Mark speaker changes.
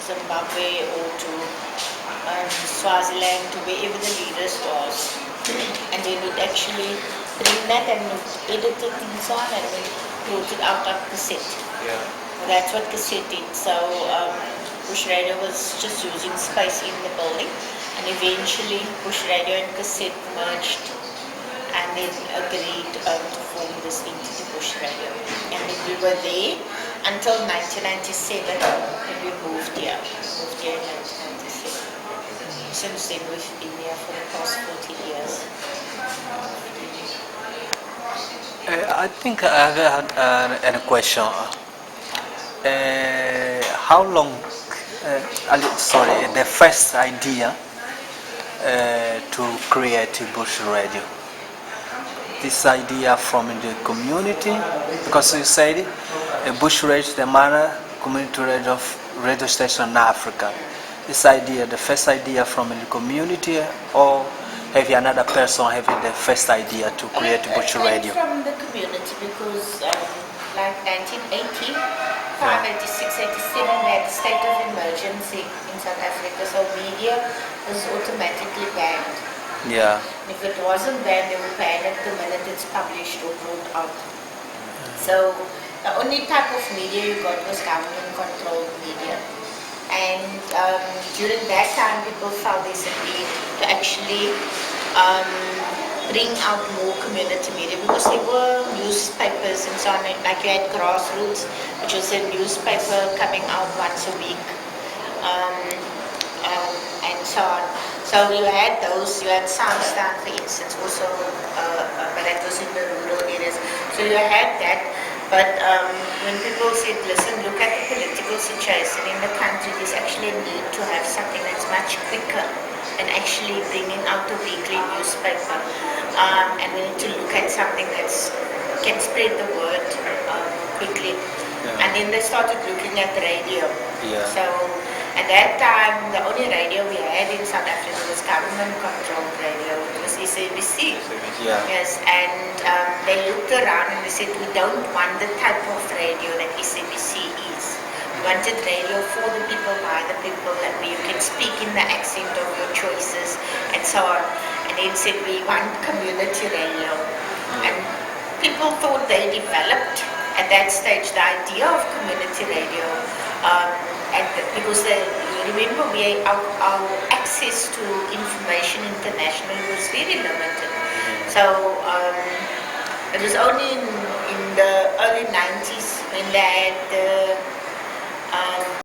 Speaker 1: Zimbabwe or to Swaziland, to wherever the leaders was. And they would actually bring that and edit it and so on, and we brought it out on cassette.
Speaker 2: Yeah.
Speaker 1: That's what cassette did. So Bush Radio was just using space in the building, and eventually Bush Radio and cassette merged and then agreed to form this entity, Bush Radio. And then we were there until 1997, and we moved here. Moved here in 1997. Since then, we've been here for the past 40 years.
Speaker 2: I think I have a question. How long, the first idea to create Bush Radio? This idea from the community, because you said Bush Radio, the manner community radio station in Africa. This idea, the first idea from the community, or have you another person having the first idea to create Bush Radio?
Speaker 1: From the community, because like 1980, 86, 87, we had a state of emergency in South Africa, so media was automatically banned.
Speaker 2: Yeah.
Speaker 1: If it wasn't banned, they would ban it the minute it's published or brought out. So the only type of media you got was government-controlled media. And during that time, people felt there's a need to actually bring out more community media, because there were newspapers and so on, like you had Grassroots, which was a newspaper coming out once a week, and so on. So you had those, you had Soundstand, for instance, also, but that was in the rural areas. So you had that. But when people said, listen, look at the political situation in the country, there's actually a need to have something that's much quicker and actually bringing out a weekly newspaper. And we need to look at something that can spread the word quickly. Yeah. And then they started looking at radio.
Speaker 2: Yeah.
Speaker 1: So at that time, the only radio we had in South Africa was government-controlled radio. It was SABC.
Speaker 2: Yeah.
Speaker 1: Yes, and they looked around and they said, we don't want the type of radio that SABC is. We wanted radio for the people, by the people, that where you can speak in the accent of your choices and so on. And then said, we want community radio. And people thought they developed at that stage the idea of community radio. Because you remember, our access to information internationally was very limited. So it was only in the early 90s when they had the